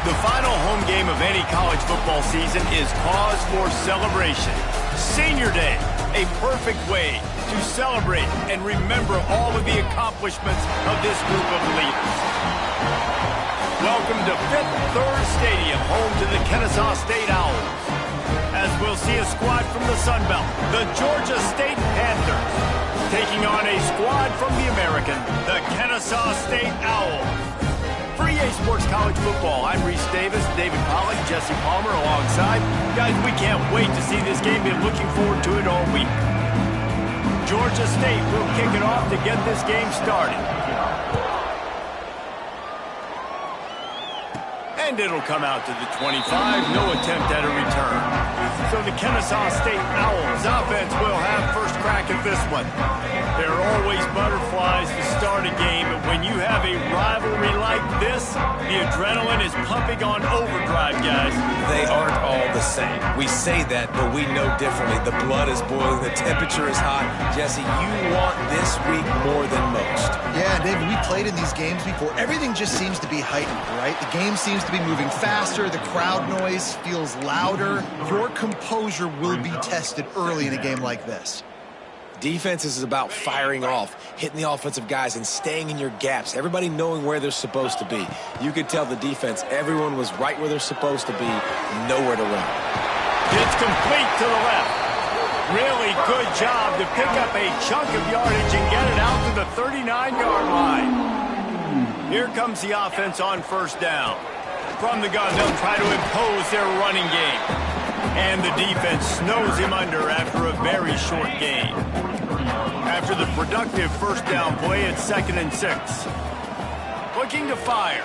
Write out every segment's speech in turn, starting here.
The final home game of any college football season is cause for celebration. Senior Day, a perfect way to celebrate and remember all of the accomplishments of this group of leaders. Welcome to Fifth Third Stadium, home to the Kennesaw State Owls. As we'll see a squad from the Sun Belt, the Georgia State Panthers, taking on a squad from the American, the Kennesaw State Owls. For EA Sports College Football, I'm Reese Davis, David Pollack, Jesse Palmer alongside. Guys, we can't wait to see this game. Been looking forward to it all week. Georgia State will kick it off to get this game started. And it'll come out to the 25, no attempt at a return. So the Kennesaw State Owls offense will have first crack at this one. There are always butterflies to start a game, but when you have a rivalry like this, the adrenaline is pumping on overdrive, guys. They aren't all the same. We say that, but we know differently. The blood is boiling, the temperature is hot. Jesse, you want this week more than most. Yeah, David, we played in these games before. Everything just seems to be heightened, right? The game seems to be moving faster. The crowd noise feels louder. Your composure will be tested early in a game like this. Defense is about firing off, hitting the offensive guys, and staying in your gaps. Everybody knowing where they're supposed to be. You could tell the defense, everyone was right where they're supposed to be, nowhere to run. It's complete to the left. Really good job to pick up a chunk of yardage and get it out to the 39-yard line. Here comes the offense on first down. From the gun, they'll try to impose their running game. And the defense snows him under after a very short gain. After the productive first down play, it's 2nd and 6. Looking to fire.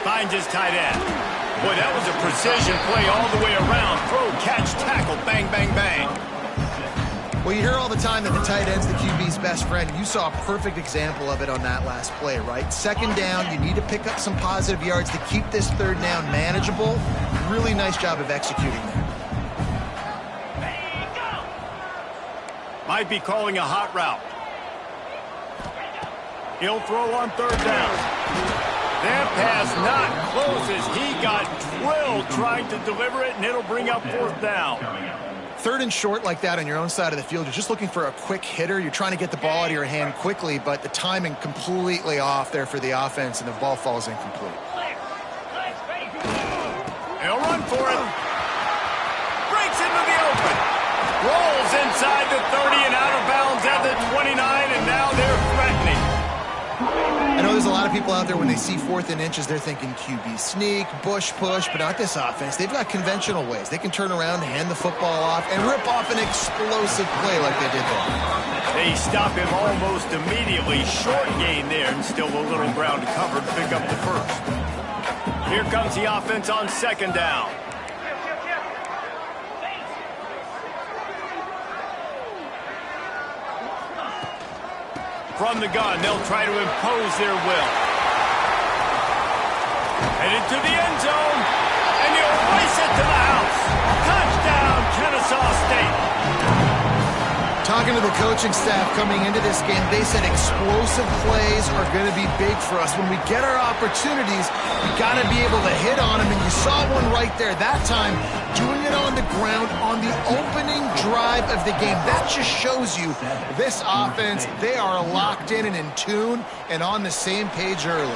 Finds his tight end. Boy, that was a precision play all the way around. Throw, catch, tackle, bang, bang, bang. Well, you hear all the time that the tight end's the QB's best friend. You saw a perfect example of it on that last play, right? 2nd down, you need to pick up some positive yards to keep this 3rd down manageable. Really nice job of executing there. Might be calling a hot route. He'll throw on 3rd down. That pass not close as he got drilled trying to deliver it, and it'll bring up 4th down. 3rd and short like that on your own side of the field, you're just looking for a quick hitter. You're trying to get the ball out of your hand quickly, but the timing completely off there for the offense, and the ball falls incomplete. He'll run for it. Breaks into the open. Rolls inside the 30 and out of bounds at the 29, and now they're threatening. I know there's a lot of people out there when they see 4th and inches, they're thinking QB sneak, bush push, but not this offense. They've got conventional ways. They can turn around, hand the football off, and rip off an explosive play like they did there. They stop him almost immediately. Short gain there, and still a little ground to cover to pick up the first. Here comes the offense on 2nd down. From the gun, they'll try to impose their will. Headed to the end zone, and he'll race it to the house. Touchdown, Kennesaw State. Talking to the coaching staff coming into this game, they said explosive plays are going to be big for us. When we get our opportunities, we got to be able to hit on them, and you saw one right there that time, doing it on the ground on the opening drive of the game. That just shows you this offense, they are locked in and tune and on the same page early.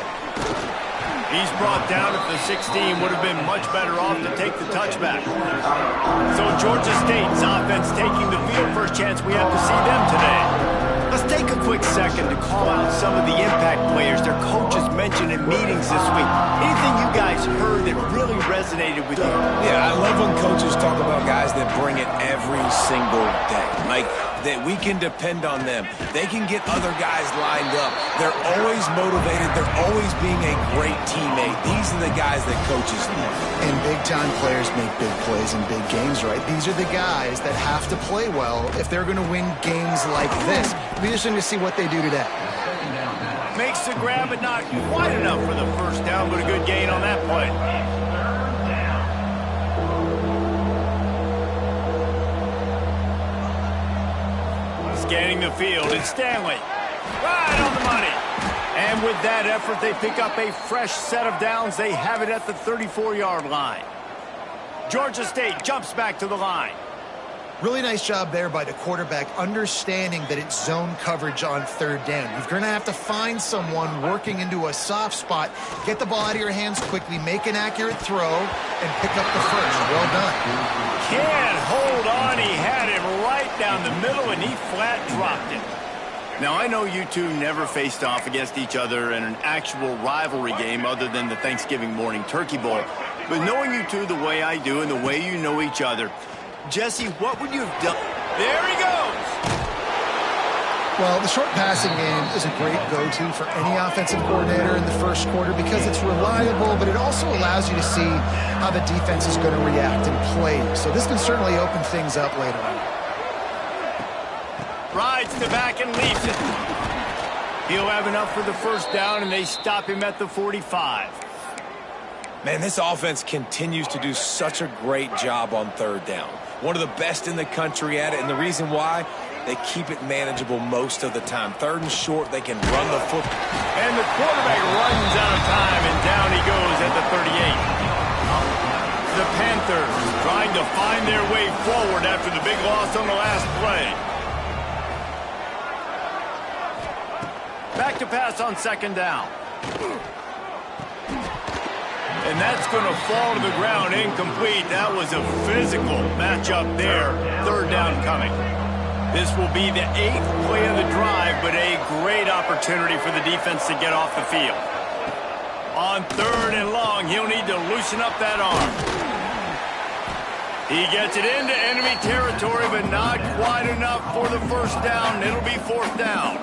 He's brought down at the 16, would have been much better off to take the touchback. So Georgia State's offense taking the field. First chance we have to see them today. Let's take a quick second to call out some of the impact players their coaches mentioned in meetings this week. Anything you guys heard that really resonated with you? Yeah, I love when coaches talk about guys that bring it every single day. Like, that we can depend on them. They can get other guys lined up. They're always motivated. They're always being a great teammate. These are the guys that coaches love. And big-time players make big plays in big games, right? These are the guys that have to play well if they're going to win games like this. It'll be interesting to see what they do today. Makes the grab, but not quite enough for the first down, but a good gain on that play. Scanning the field, it's Stanley. Right on the money. And And with that effort, they pick up a fresh set of downs. They have it at the 34-yard line. Georgia State jumps back to the line. Really nice job there by the quarterback, understanding that it's zone coverage on third down. You're going to have to find someone working into a soft spot, get the ball out of your hands quickly, make an accurate throw, and pick up the first. Well done. Can't hold on. He had it right down the middle, and he flat dropped it. Now, I know you two never faced off against each other in an actual rivalry game other than the Thanksgiving morning Turkey Bowl. But knowing you two the way I do and the way you know each other, Jesse, what would you have done? There he goes! Well, the short passing game is a great go-to for any offensive coordinator in the first quarter because it's reliable, but it also allows you to see how the defense is going to react and play. So this can certainly open things up later on. Rides to back and leaves it. He'll have enough for the first down, and they stop him at the 45. Man, this offense continues to do such a great job on third down. One of the best in the country at it, and the reason why, they keep it manageable most of the time. Third and short, they can run the football. And the quarterback runs out of time, and down he goes at the 38. The Panthers trying to find their way forward after the big loss on the last play. Back to pass on second down. And that's going to fall to the ground incomplete. That was a physical matchup there. Third down coming. This will be the 8th play of the drive, but a great opportunity for the defense to get off the field. On third and long, he'll need to loosen up that arm. He gets it into enemy territory, but not quite enough for the first down. It'll be fourth down.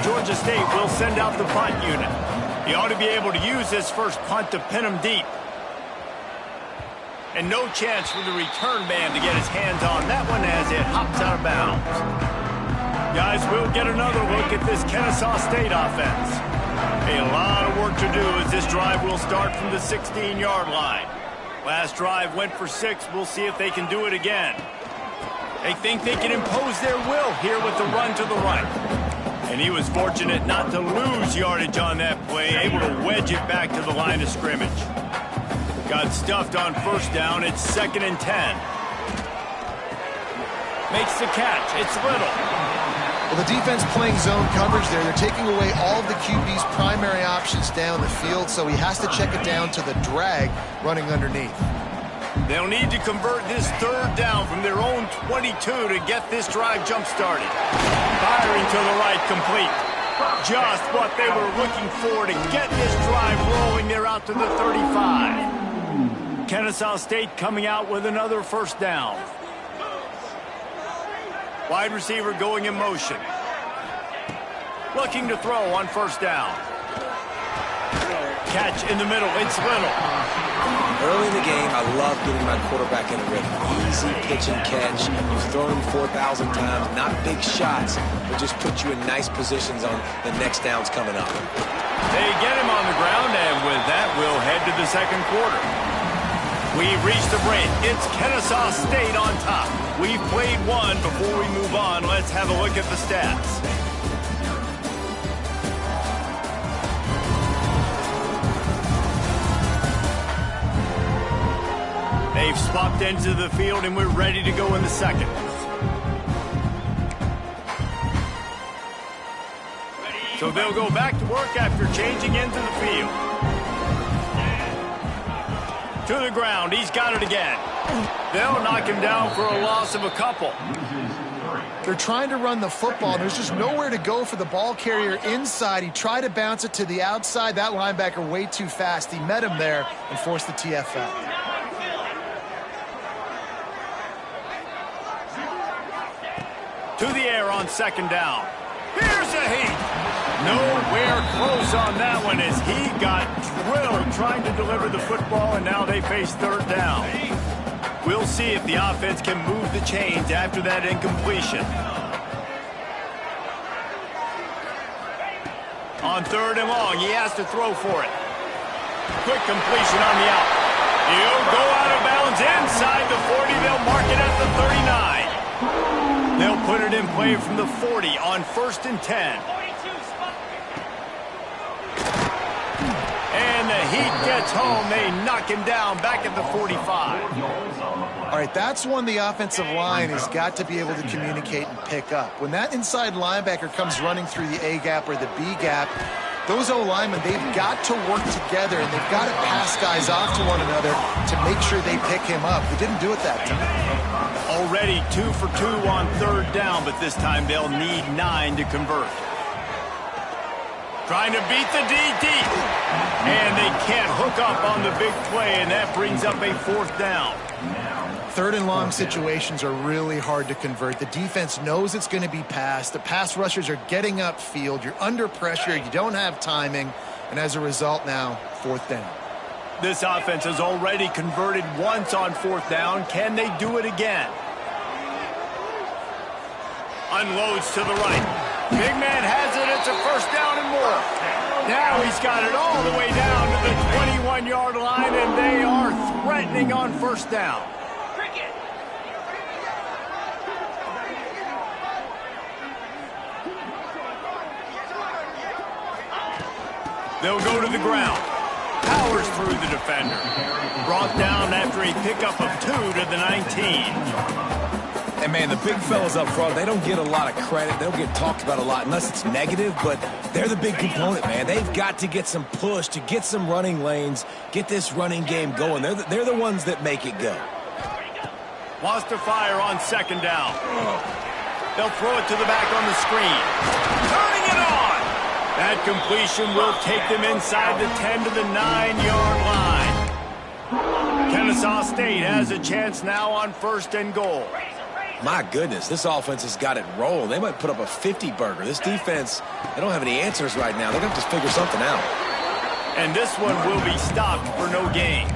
Georgia State will send out the punt unit. He ought to be able to use this first punt to pin him deep. And no chance for the return man to get his hands on that one as it hops out of bounds. Guys, we'll get another look at this Kennesaw State offense. A lot of work to do as this drive will start from the 16-yard line. Last drive went for 6. We'll see if they can do it again. They think they can impose their will here with the run to the right. And he was fortunate not to lose yardage on that play, able to wedge it back to the line of scrimmage. Got stuffed on first down. It's 2nd and 10. Makes the catch. It's Little. Well, the defense playing zone coverage there. They're taking away all of the QB's primary options down the field, so he has to check it down to the drag running underneath. They'll need to convert this third down from their own 22 to get this drive jump-started. Firing to the right, complete. Just what they were looking for to get this drive rolling. They're out to the 35. Kennesaw State coming out with another first down. Wide receiver going in motion. Looking to throw on first down. Catch in the middle. It's Little. Early in the game, I love getting my quarterback in a rhythm. Easy pitch and catch. You've thrown him 4,000 times. Not big shots, but just put you in nice positions on the next downs coming up. They get him on the ground, and with that, we'll head to the second quarter. We've reached the break. It's Kennesaw State on top. We've played one. Before we move on, let's have a look at the stats. They've swapped into the field, and we're ready to go in the second. So they'll go back to work after changing into the field. To the ground. He's got it again. They'll knock him down for a loss of a couple. They're trying to run the football. There's just nowhere to go for the ball carrier inside. He tried to bounce it to the outside. That linebacker way too fast. He met him there and forced the TFL. To the air on second down. Here's a heat. Nowhere close on that one as he got drilled trying to deliver the football, and now they face third down. We'll see if the offense can move the chains after that incompletion. On third and long, he has to throw for it. Quick completion on the out. He'll go out of bounds inside the 40. They'll mark it at the 39. They'll put it in play from the 40 on 1st and 10. heat gets home, they knock him down back at the 45. All right, that's one the offensive line has got to be able to communicate and pick up. When that inside linebacker comes running through the A gap or the B gap, those O-linemen, they've got to work together, and they've got to pass guys off to one another to make sure they pick him up. They didn't do it that time. Already 2 for 2 on third down, but this time they'll need 9 to convert. Trying to beat the DD. And they can't hook up on the big play, and that brings up a fourth down. Third and long situations are really hard to convert. The defense knows it's going to be passed. The pass rushers are getting upfield. You're under pressure. You don't have timing. And as a result now, fourth down. This offense has already converted once on fourth down. Can they do it again? Unloads to the right. Big man has it. It's a first down and more. Now he's got it all the way down to the 21-yard line, and they are threatening on first down. They'll go to the ground. Powers through the defender. Brought down after a pickup of 2 to the 19. And, man, the big fellas up front, they don't get a lot of credit. They don't get talked about a lot unless it's negative, but they're the big component, man. They've got to get some push, to get some running lanes, get this running game going. They're the ones that make it go. Wants to fire on second down. They'll throw it to the back on the screen. Turning it on. That completion will take them inside the 10 to the 9-yard line. Kennesaw State has a chance now on first and goal. My goodness, this offense has got it rolling. They might put up a 50-burger. This defense, they don't have any answers right now. They're going to have to figure something out. And this one will be stopped for no gain.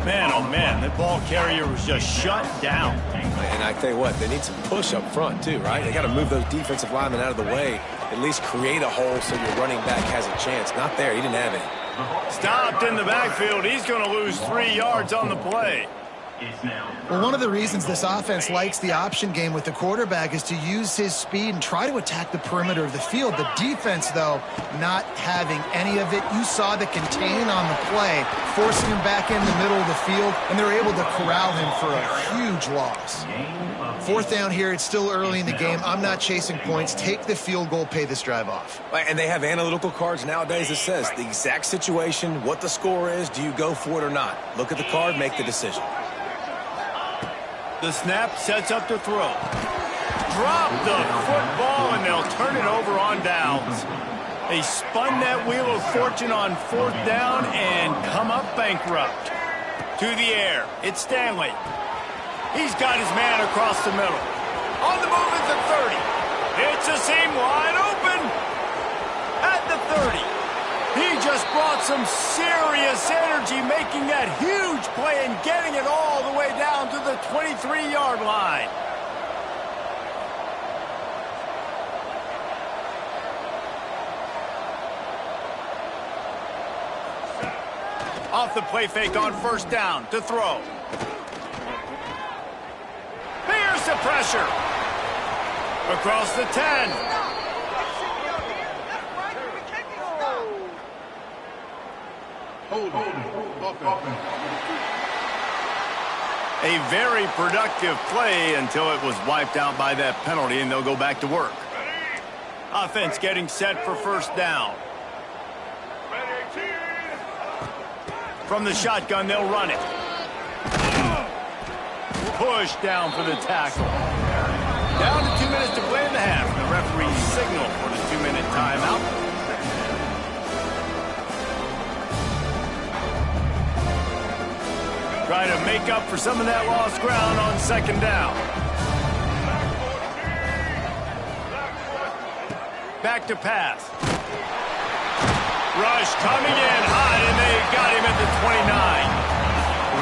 Man, oh man, the ball carrier was just shut down. And I tell you what, they need some push up front too, right? They got to move those defensive linemen out of the way, at least create a hole so your running back has a chance. Not there, he didn't have it. Stopped in the backfield. He's going to lose 3 yards on the play. Well, one of the reasons this offense likes the option game with the quarterback is to use his speed and try to attack the perimeter of the field. The defense, though, not having any of it. You saw the contain on the play, forcing him back in the middle of the field, and they're able to corral him for a huge loss. Fourth down here. It's still early in the game. I'm not chasing points. Take the field goal, pay this drive off. And they have analytical cards nowadays that says the exact situation, what the score is, do you go for it or not? Look at the card, make the decision. The snap sets up to throw. Drop the football, and they'll turn it over on downs. They spun that wheel of fortune on fourth down and come up bankrupt. To the air, it's Stanley. He's got his man across the middle. On the move at the 30. It's a seam wide open. At the 30. He just brought some serious energy, making that huge play and getting it all the way down to the 23-yard line. Off the play fake on first down to throw. Here's the pressure. Across the 10. A very productive play until it was wiped out by that penalty, and they'll go back to work. Offense getting set for first down. From the shotgun, they'll run it. Push down for the tackle. Down to 2 minutes to play in the half. The referee signal for the 2-minute timeout. Trying to make up for some of that lost ground on second down. Back to pass. Rush coming in hot, and they got him at the 29.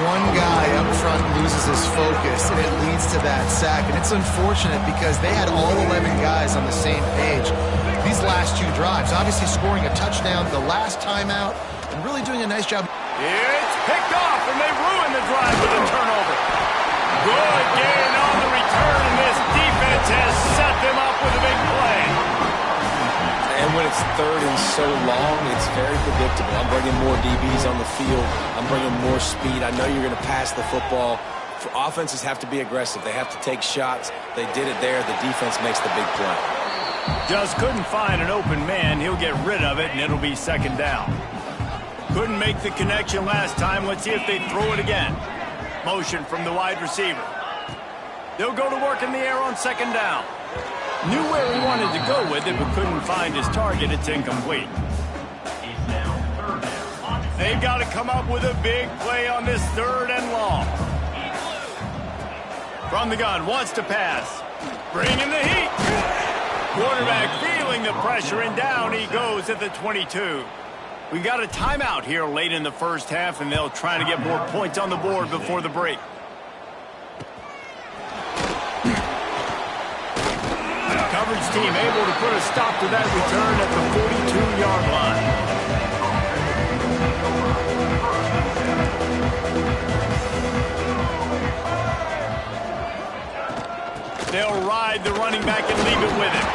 One guy up front loses his focus, and it leads to that sack. And it's unfortunate because they had all 11 guys on the same page. These last 2 drives, obviously scoring a touchdown the last time out, and really doing a nice job. It's picked off, and they ruin the drive with a turnover. Good gain on the return, and this defense has set them up with a big play. And when it's it's third and so long, it's very predictable. I'm bringing more DBs on the field. I'm bringing more speed. I know you're going to pass the football. Offenses have to be aggressive. They have to take shots. They did it there. The defense makes the big play. Just couldn't find an open man. He'll get rid of it, and it'll be second down. Couldn't make the connection last time. Let's see if they throw it again. Motion from the wide receiver. They'll go to work in the air on second down. Knew where he wanted to go with it, but couldn't find his target. It's incomplete. They've got to come up with a big play on this third and long. From the gun, wants to pass. Bringing the heat. Quarterback feeling the pressure, and down he goes at the 22. We got a timeout here late in the first half, and they'll try to get more points on the board before the break. Coverage team able to put a stop to that return at the 42-yard line. They'll ride the running back and leave it with him.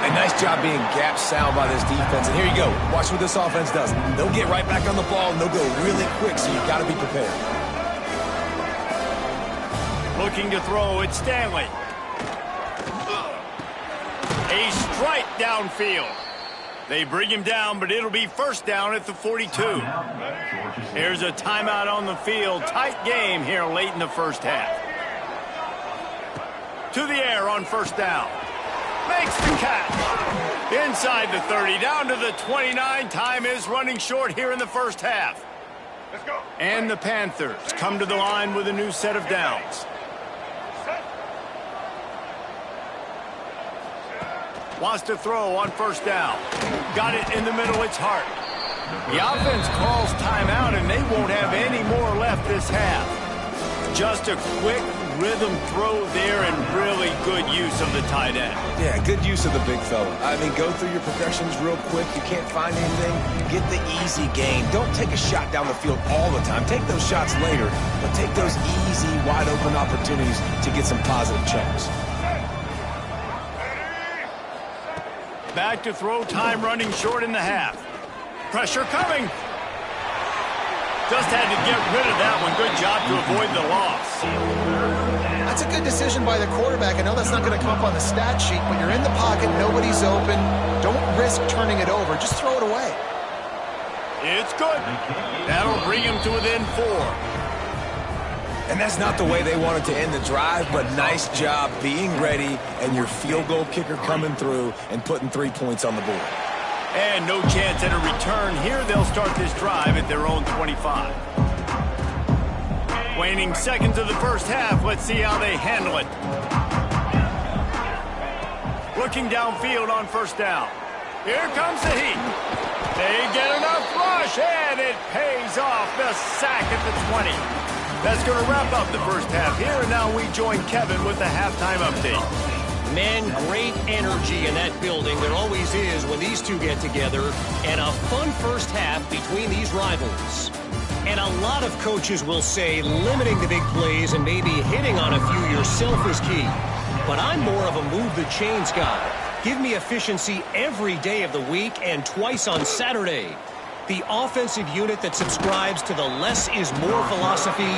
A nice job being gap sound by this defense. And here you go. Watch what this offense does. They'll get right back on the ball, and they'll go really quick, so you've got to be prepared. Looking to throw, it's Stanley. A strike downfield. They bring him down, but it'll be first down at the 42. Here's a timeout on the field. Tight game here late in the first half. To the air on first down. Makes the catch. Inside the 30, down to the 29. Time is running short here in the first half. Let's go. And the Panthers come to the line with a new set of downs. Wants to throw on first down. Got it in the middle, it's Hart. The offense calls timeout, and they won't have any more left this half. Just a quick rhythm throw there, and really good use of the tight end. Yeah, good use of the big fella. I mean, go through your progressions real quick. You can't find anything, get the easy gain. Don't take a shot down the field all the time. Take those shots later, but take those easy, wide-open opportunities to get some positive checks. Back to throw, time running short in the half. Pressure coming. Just had to get rid of that one. Good job to avoid the loss. That's a good decision by the quarterback. I know that's not going to come up on the stat sheet. When you're in the pocket, nobody's open. Don't risk turning it over. Just throw it away. It's good. That'll bring him to within 4. And that's not the way they wanted to end the drive, but nice job being ready and your field goal kicker coming through and putting 3 points on the board. And no chance at a return here. They'll start this drive at their own 25. Waning seconds of the first half. Let's see how they handle it. Looking downfield on first down. Here comes the heat. They get enough rush, and it pays off. The sack at the 20. That's going to wrap up the first half here, and now we join Kevin with the halftime update. Man, great energy in that building. There always is when these two get together, and a fun first half between these rivals. And a lot of coaches will say limiting the big plays and maybe hitting on a few yourself is key. But I'm more of a move the chains guy. Give me efficiency every day of the week and twice on Saturday. The offensive unit that subscribes to the less is more philosophy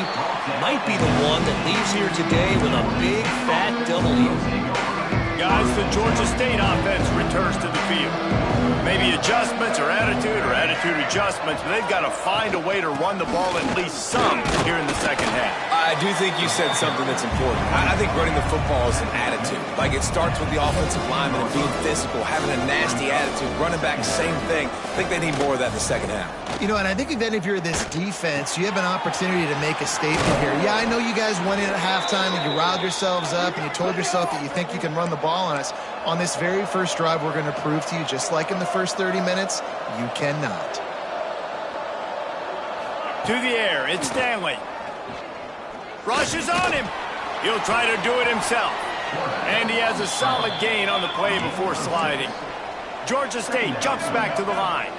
might be the one that leaves here today with a big fat W. Guys, the Georgia State offense returns to the field. Maybe adjustments or attitude adjustments, but they've got to find a way to run the ball at least some here in the second half. I do think you said something that's important. I think running the football is an attitude. Like, it starts with the offensive lineman and being physical, having a nasty attitude. Running back, same thing. I think they need more of that in the second half. You know, and I think then if you're this defense, you have an opportunity to make a statement here. Yeah, I know you guys went in at halftime and you riled yourselves up and you told yourself that you think you can run the ball on us. On this very first drive, we're going to prove to you, just like in the first 30 minutes, you cannot. To the air, it's Stanley. Rushes on him. He'll try to do it himself. And he has a solid gain on the play before sliding. Georgia State jumps back to the line.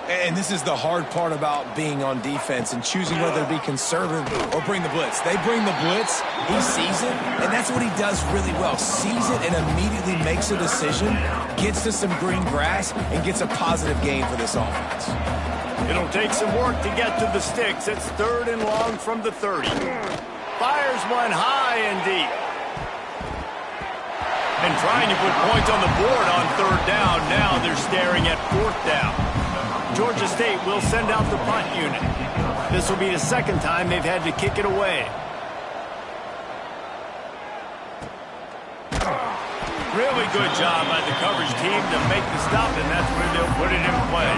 And this is the hard part about being on defense and choosing whether to be conservative or bring the blitz. They bring the blitz, he sees it, and that's what he does really well. Sees it and immediately makes a decision, gets to some green grass, and gets a positive gain for this offense. It'll take some work to get to the sticks. It's 3rd and long from the 30. Fires one high and deep. And trying to put points on the board on 3rd down. Now they're staring at 4th down. Georgia State will send out the punt unit. This will be the 2nd time they've had to kick it away. Really good job by the coverage team to make the stop, and that's where they'll put it in play.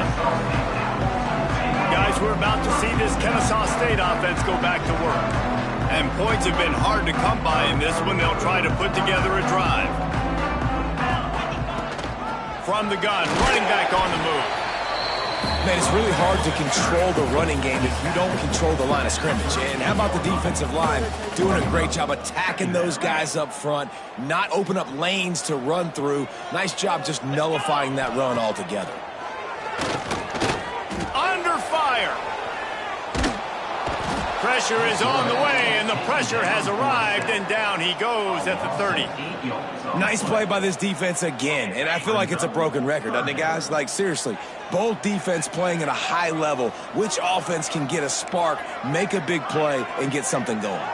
Guys, we're about to see this Kennesaw State offense go back to work. And points have been hard to come by in this one. They'll try to put together a drive. From the gun, running back on the move. Man, it's really hard to control the running game if you don't control the line of scrimmage. And how about the defensive line doing a great job attacking those guys up front, not open up lanes to run through. Nice job just nullifying that run altogether. Under fire. Pressure is on the way, and the pressure has arrived, and down he goes at the 30. Nice play by this defense again, and I feel like it's a broken record, doesn't it, guys? Like, seriously, both defense playing at a high level. Which offense can get a spark, make a big play, and get something going?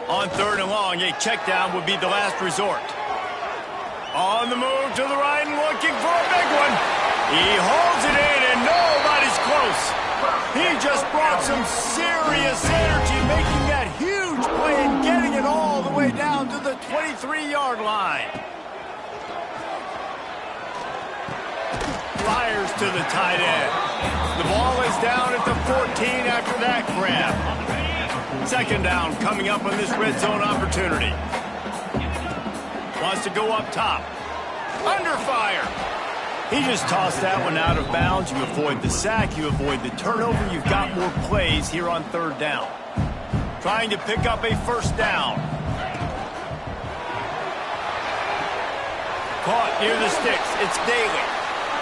On 3rd and long, a check down would be the last resort. On the move to the right and looking for a big one. He holds it in, and nobody's close. He just brought some serious energy, making that huge play and getting it all the way down to the 23-yard line. Fires to the tight end. The ball is down at the 14 after that grab. 2nd down coming up on this red zone opportunity. Wants to go up top. Under fire. He just tossed that one out of bounds. You avoid the sack. You avoid the turnover. You've got more plays here on 3rd down. Trying to pick up a 1st down. Caught near the sticks. It's Daly.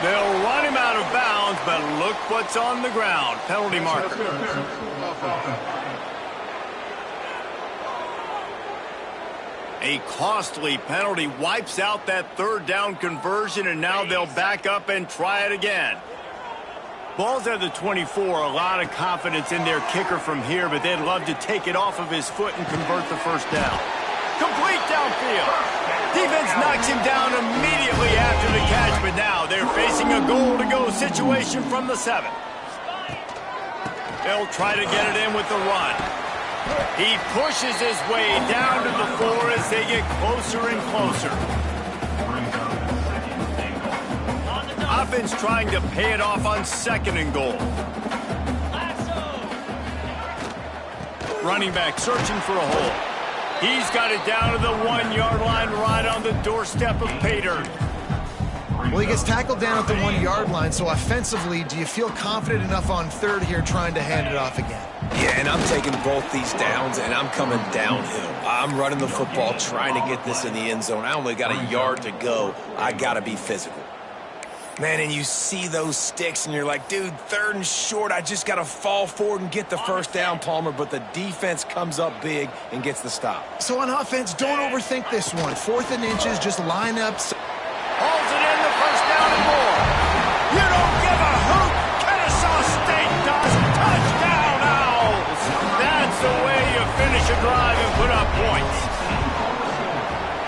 They'll run him out of bounds, but look what's on the ground. Penalty marker. A costly penalty wipes out that 3rd down conversion, and now they'll back up and try it again. Ball's at the 24, a lot of confidence in their kicker from here, but they'd love to take it off of his foot and convert the 1st down. Complete downfield. Defense knocks him down immediately after the catch, but now they're facing a goal-to-go situation from the 7. They'll try to get it in with the run. He pushes his way down to the 4 as they get closer and closer. Offense trying to pay it off on 2nd and goal. Running back searching for a hole. He's got it down to the 1-yard line right on the doorstep of pay dirt. Well, he gets tackled down at the 1-yard line, so offensively, do you feel confident enough on 3rd here trying to hand it off again? Yeah, and I'm taking both these downs, and I'm coming downhill. I'm running the football, trying to get this in the end zone. I only got a yard to go. I got to be physical. Man, and you see those sticks, and you're like, dude, 3rd and short. I just got to fall forward and get the 1st down, Palmer, but the defense comes up big and gets the stop. So on offense, don't overthink this one. 4th and inches, just line up. Holds it in, the 1st down and more. You don't give a hoot. Kennesaw State does. Touchdown, Owls. That's the way you finish a drive and put up points.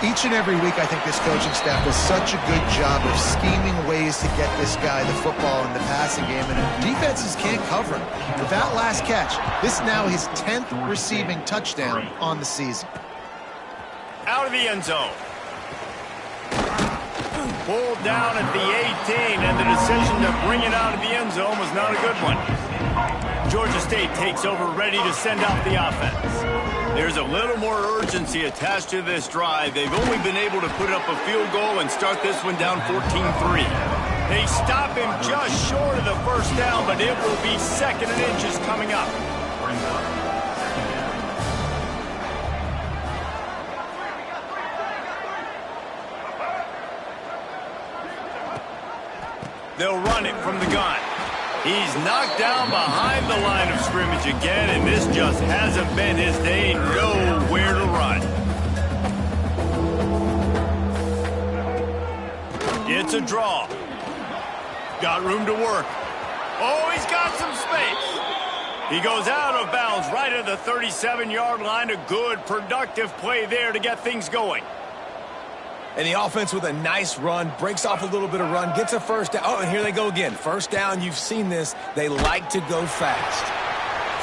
Each and every week, I think this coaching staff does such a good job of scheming ways to get this guy the football in the passing game, and defenses can't cover him. With that last catch, this is now his 10th receiving touchdown on the season. Out of the end zone. Pulled down at the 18, and the decision to bring it out of the end zone was not a good one. Georgia State takes over, ready to send out the offense. There's a little more urgency attached to this drive. They've only been able to put up a field goal and start this one down 14-3. They stop him just short of the 1st down, but it will be 2nd and inches coming up. They'll run it from the gun. He's knocked down behind the line of scrimmage again, and this just hasn't been his day. Nowhere to run. It's a draw. Got room to work. Oh, he's got some space. He goes out of bounds right at the 37-yard line. A good, productive play there to get things going. And the offense with a nice run, breaks off a little bit of run, gets a first down. Oh, and here they go again. First down, you've seen this. They like to go fast.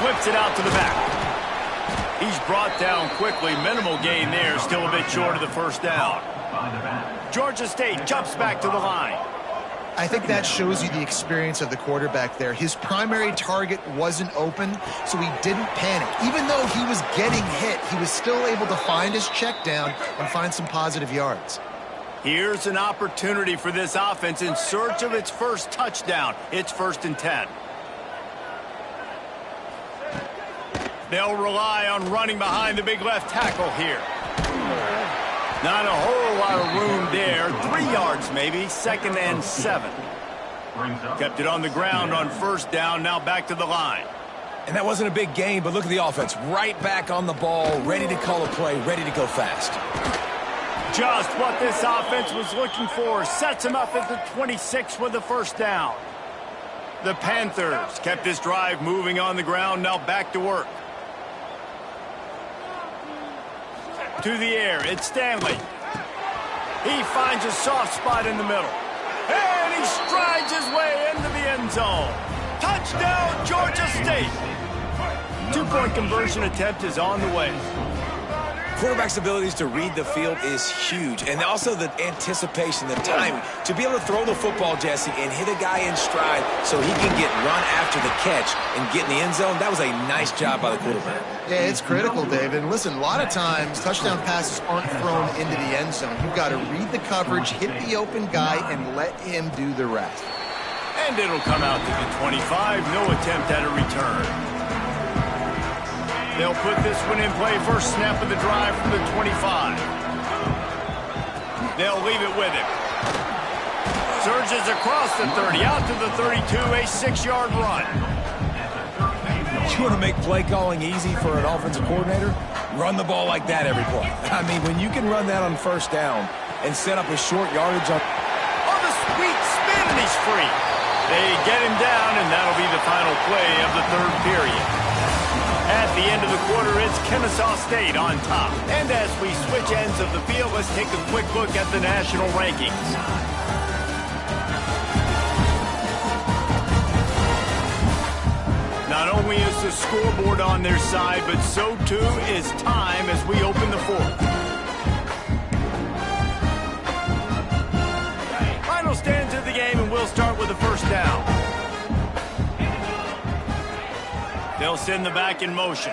Flips it out to the back. He's brought down quickly. Minimal gain there, still a bit short of the first down. Georgia State jumps back to the line. I think that shows you the experience of the quarterback there. His primary target wasn't open, so he didn't panic. Even though he was getting hit, he was still able to find his check down and find some positive yards. Here's an opportunity for this offense in search of its first touchdown. It's 1st and 10. They'll rely on running behind the big left tackle here. Not a whole lot of room there. 3 yards maybe. 2nd and 7. Kept it on the ground on first down. Now back to the line. And that wasn't a big gain, but look at the offense. Right back on the ball, ready to call a play, ready to go fast. Just what this offense was looking for. Sets him up at the 26 with the first down. The Panthers kept this drive moving on the ground. Now back to work. To the air, it's Stanley. He finds a soft spot in the middle. And he strides his way into the end zone. Touchdown, Georgia State. 2-point conversion attempt is on the way. Quarterback's abilities to read the field is huge. And also the anticipation, the timing. To be able to throw the football, Jesse, and hit a guy in stride so he can get run after the catch and get in the end zone, that was a nice job by the quarterback. Yeah, it's critical, David. And listen, a lot of times touchdown passes aren't thrown into the end zone. You've got to read the coverage, hit the open guy, and let him do the rest. And it'll come out to the 25. No attempt at a return. They'll put this one in play. First snap of the drive from the 25. They'll leave it with him. Surges across the 30, out to the 32, a 6-yard run. You want to make play calling easy for an offensive coordinator? Run the ball like that every play. I mean, when you can run that on first down and set up a short yardage on... Oh, the sweet spin, and he's free. They get him down, and that'll be the final play of the 3rd period. At the end of the quarter, it's Kennesaw State on top. And as we switch ends of the field, let's take a quick look at the national rankings. Not only is the scoreboard on their side, but so too is time as we open the 4th. Final stands of the game, and we'll start with the first down. They'll send the back in motion.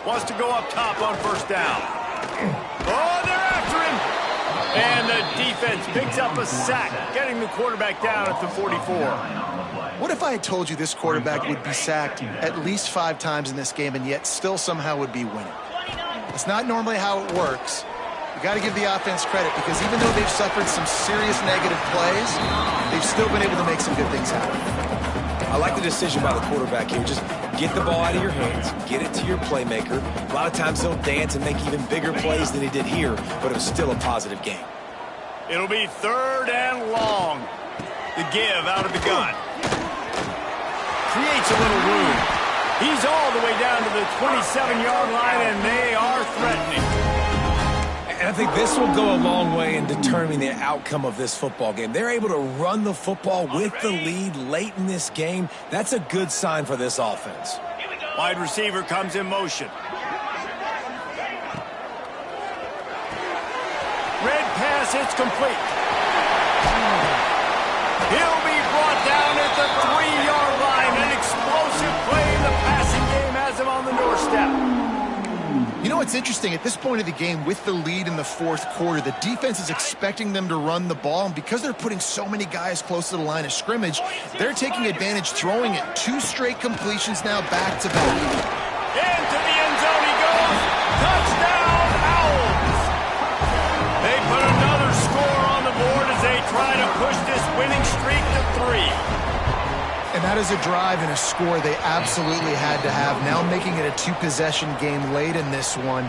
Wants to go up top on first down. Oh, they're after him. And the defense picks up a sack, getting the quarterback down at the 44. What if I had told you this quarterback would be sacked at least 5 times in this game and yet still somehow would be winning? It's not normally how it works. You got to give the offense credit because even though they've suffered some serious negative plays, they've still been able to make some good things happen. I like the decision by the quarterback here. Just get the ball out of your hands, get it to your playmaker. A lot of times he'll dance and make even bigger plays than he did here, but it was still a positive game. It'll be 3rd and long. The give out of the gun. Creates a little room. He's all the way down to the 27-yard line, and they are threatening. And I think this will go a long way in determining the outcome of this football game. They're able to run the football with the lead late in this game. That's a good sign for this offense. Wide receiver comes in motion. Red pass, it's complete. He'll be brought down at the 3-yard line. An explosive play. The passing game has him on the doorstep. You know what's interesting? At this point of the game, with the lead in the 4th quarter, the defense is expecting them to run the ball. And because they're putting so many guys close to the line of scrimmage, they're taking advantage, throwing it. 2 straight completions now back-to-back. Into the end zone he goes. Touchdown, Owls. They put another score on the board as they try to push this winning streak to And that is a drive and a score they absolutely had to have. Now making it a two-possession game late in this one.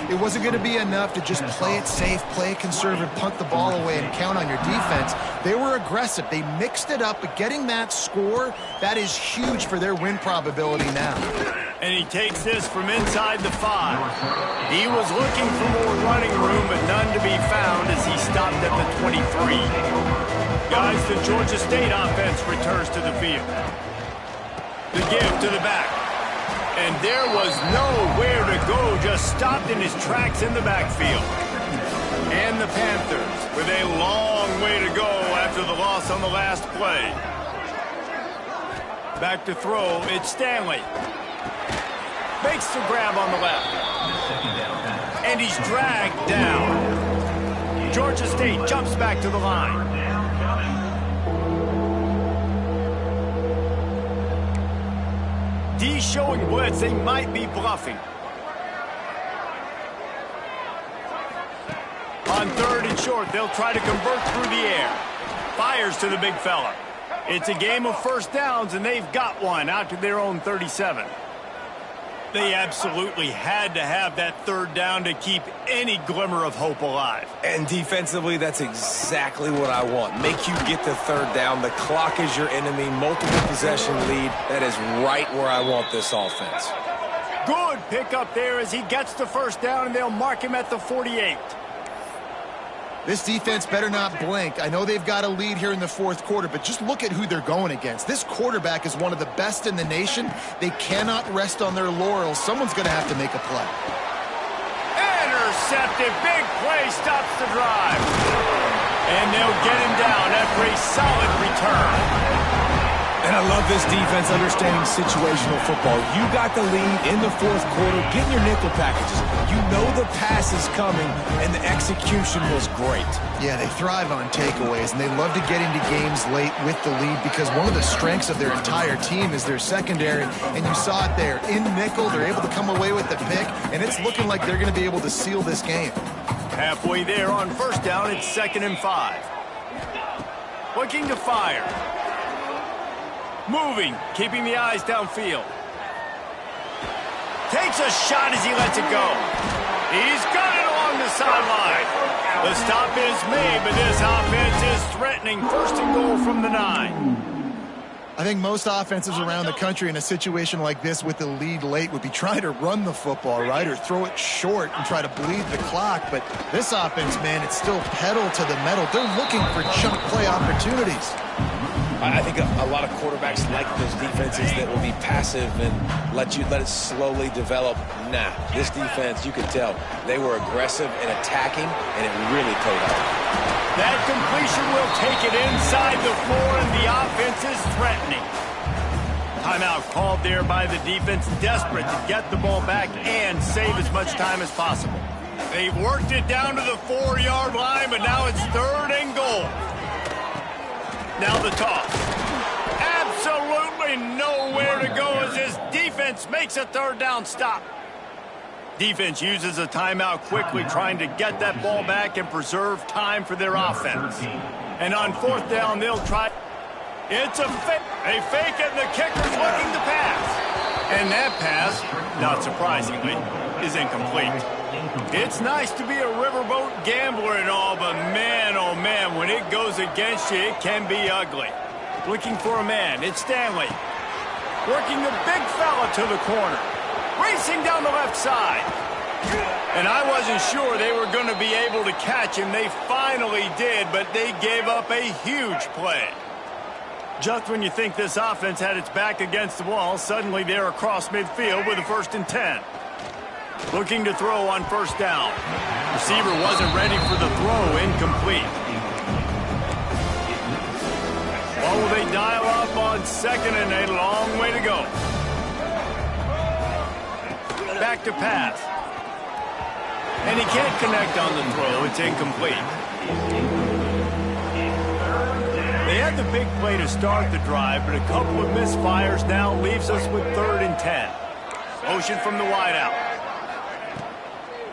It wasn't going to be enough to just play it safe, play it conservative, punt the ball away, and count on your defense. They were aggressive. They mixed it up, but getting that score, that is huge for their win probability now. And he takes this from inside the 5. He was looking for more running room, but none to be found as he stopped at the 23. Guys, the Georgia State offense returns to the field. The give to the back. And there was nowhere to go, just stopped in his tracks in the backfield. And the Panthers with a long way to go after the loss on the last play. Back to throw, it's Stanley. Makes the grab on the left. And he's dragged down. Georgia State jumps back to the line. D showing blitz, they might be bluffing. On 3rd and short, they'll try to convert through the air. Fires to the big fella. It's a game of first downs, and they've got one out to their own 37. They absolutely had to have that 3rd down to keep any glimmer of hope alive. And defensively, that's exactly what I want. Make you get the 3rd down. The clock is your enemy. Multiple possession lead. That is right where I want this offense. Good pickup there as he gets the 1st down, and they'll mark him at the 48. This defense better not blink. I know they've got a lead here in the 4th quarter, but just look at who they're going against. This quarterback is one of the best in the nation. They cannot rest on their laurels. Someone's going to have to make a play. Intercepted. Big play stops the drive. And they'll get him down after a solid return. And I love this defense understanding situational football. You got the lead in the 4th quarter. Get in your nickel packages. You know the pass is coming, and the execution was great. Yeah, they thrive on takeaways, and they love to get into games late with the lead because one of the strengths of their entire team is their secondary, and you saw it there. In nickel, they're able to come away with the pick, and it's looking like they're going to be able to seal this game. Halfway there on 1st down, it's 2nd and 5. Looking to fire. Moving, keeping the eyes downfield. Takes a shot as he lets it go. He's got it along the sideline. The stop is made, but this offense is threatening 1st and goal from the 9. I think most offenses around the country in a situation like this with the lead late would be trying to run the football, right, or throw it short and try to bleed the clock. But this offense, man, it's still pedal to the metal. They're looking for chunk play opportunities. I think a lot of quarterbacks like those defenses that will be passive and let it slowly develop. Nah, this defense, you could tell, they were aggressive and attacking, and it really paid off. That completion will take it inside the 4, and the offense is threatening. Timeout called there by the defense, desperate to get the ball back and save as much time as possible. They've worked it down to the 4-yard line, but now it's 3rd and goal. Now the toss. Absolutely nowhere to go as his defense makes a 3rd down stop. Defense uses a timeout quickly, trying to get that ball back and preserve time for their offense. And on 4th down, they'll try. It's a fake. They fake it, and the kicker's looking to pass. And that pass, not surprisingly, is incomplete. It's nice to be a riverboat gambler and all, but man, oh man, when it goes against you, it can be ugly. Looking for a man, it's Stanley. Working the big fella to the corner. Racing down the left side. And I wasn't sure they were going to be able to catch him. They finally did, but they gave up a huge play. Just when you think this offense had its back against the wall, suddenly they're across midfield with a 1st and 10. Looking to throw on 1st down. Receiver wasn't ready for the throw, incomplete. Oh, they dial up on 2nd and a long way to go. Back to pass. And he can't connect on the throw. It's incomplete. They had the big play to start the drive, but a couple of misfires now leaves us with 3rd and 10. Motion from the wideout.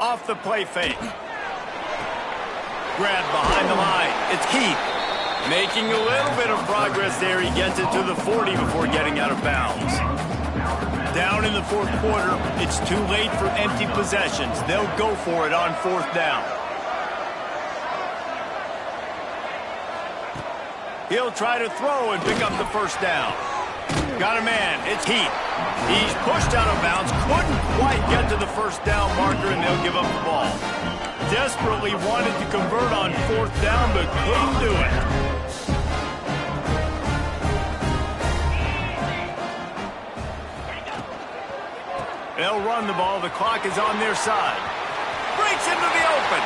Off the play fake. Grab behind the line. It's Keith. Making a little bit of progress there. He gets it to the 40 before getting out of bounds. Down in the fourth quarter, it's too late for empty possessions. They'll go for it on fourth down. He'll try to throw and pick up the first down. Got a man. It's Heat. He's pushed out of bounds. Couldn't quite get to the first down marker, and they'll give up the ball. Desperately wanted to convert on fourth down, but couldn't do it. They'll run the ball. The clock is on their side. Breaks into the open.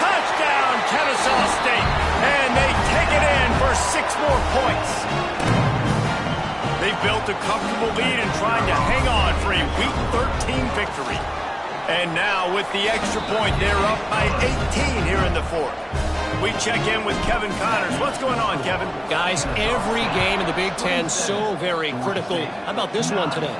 Touchdown, Kennesaw State. And they take it in for 6 more points. They've built a comfortable lead and trying to hang on for a Week 13 victory. And now with the extra point, they're up by 18 here in the fourth. We check in with Kevin Connors. What's going on, Kevin? Guys, every game in the Big Ten so very critical. How about this one today?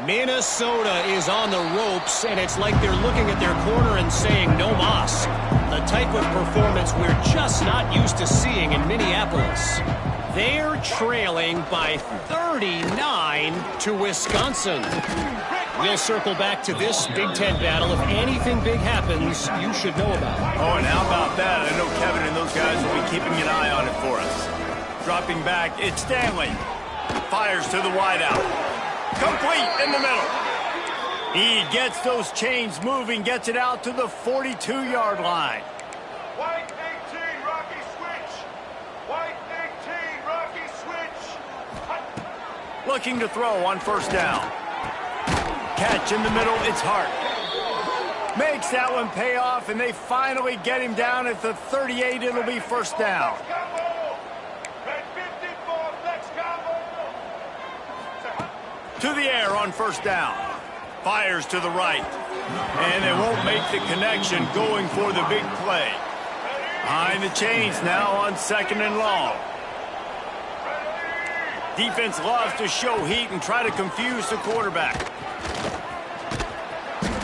Minnesota is on the ropes, and it's like they're looking at their corner and saying, no mas. The type of performance we're just not used to seeing in Minneapolis. They're trailing by 39 to Wisconsin. We'll circle back to this Big Ten battle. If anything big happens, you should know about it. Oh, and how about that? I know Kevin and those guys will be keeping an eye on it for us. Dropping back, it's Stanley. Fires to the wideout. Complete in the middle. He gets those chains moving, gets it out to the 42-yard line. White 18, Rocky switch. White 18, Rocky switch. Looking to throw on first down. Catch in the middle, it's Hart. Makes that one pay off, and they finally get him down at the 38. It'll be first down. To the air on first down. Fires to the right. And they won't make the connection going for the big play. Behind the chains now on second and long. Defense loves to show heat and try to confuse the quarterback.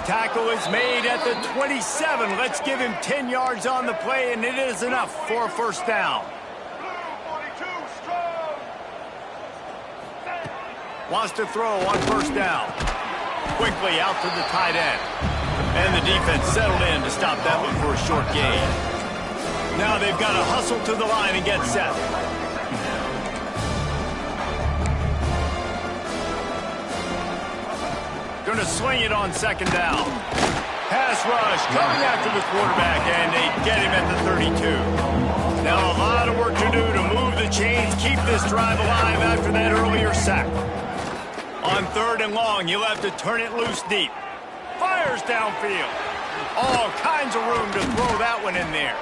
Tackle is made at the 27. Let's give him 10 yards on the play, and it is enough for a first down. Wants to throw on first down. Quickly out to the tight end. And the defense settled in to stop that one for a short gain. Now they've got to hustle to the line and get set. Going to swing it on second down. Pass rush coming after the quarterback, and they get him at the 32. Now a lot of work to do to move the chains, keep this drive alive after that earlier sack. On third and long, you'll have to turn it loose deep. Fires downfield. All kinds of room to throw that one in there.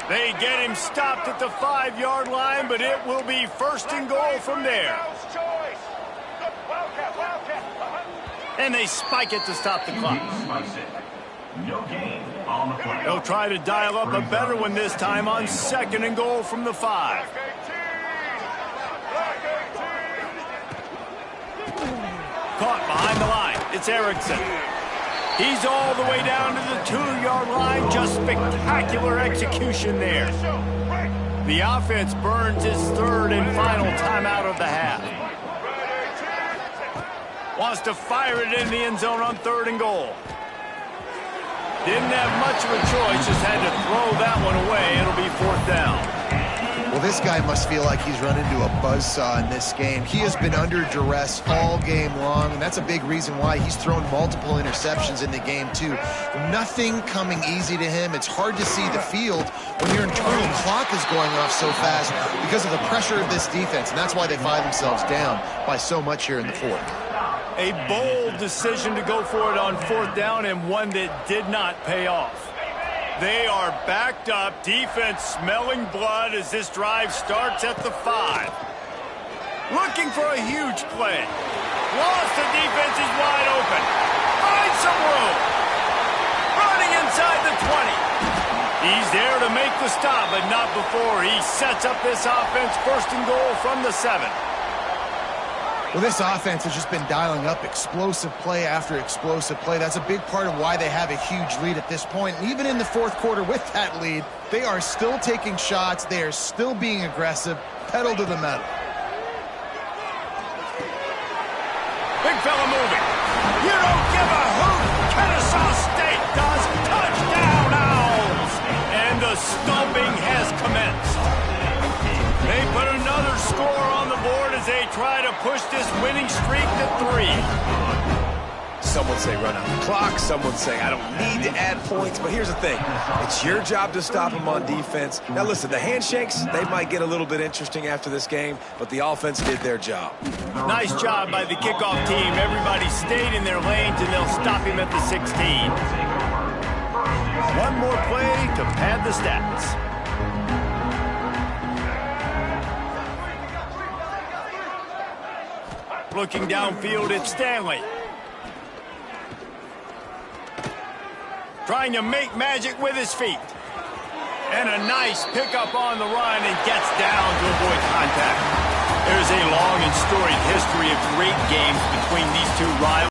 They get him stopped at the 5-yard line, but it will be first and goal from there. And they spike it to stop the clock. They'll try to dial up a better one this time on second and goal from the 5. Caught behind the line. It's Erickson. He's all the way down to the 2-yard line. Just spectacular execution there. The offense burns its third and final timeout of the half. Wants to fire it in the end zone on third and goal. Didn't have much of a choice. Just had to throw that one away. It'll be fourth down. Well, this guy must feel like he's run into a buzzsaw in this game. He has been under duress all game long, and that's a big reason why he's thrown multiple interceptions in the game, too. Nothing coming easy to him. It's hard to see the field when your internal clock is going off so fast because of the pressure of this defense, and that's why they find themselves down by so much here in the fourth. A bold decision to go for it on fourth down, and one that did not pay off. They are backed up, defense smelling blood as this drive starts at the 5. Looking for a huge play. Lost, the defense is wide open. Finds some room. Running inside the 20. He's there to make the stop, but not before he sets up this offense first and goal from the 7. Well, this offense has just been dialing up explosive play after explosive play. That's a big part of why they have a huge lead at this point. And even in the fourth quarter with that lead, they are still taking shots. They are still being aggressive. Pedal to the metal. Big fella moving. You don't give a hoot. Kennesaw State does. Touchdown, Owls. And the stomping has commenced. They put another score on the board as they try to push this winning streak to 3. Some would say run out the clock. Some would say I don't need to add points. But here's the thing. It's your job to stop them on defense. Now, listen, the handshakes, they might get a little bit interesting after this game, but the offense did their job. Nice job by the kickoff team. Everybody stayed in their lanes, and they'll stop him at the 16. One more play to pad the stats. Looking downfield at Stanley. Trying to make magic with his feet. And a nice pickup on the run and gets down to avoid contact. There's a long and storied history of great games between these two rivals.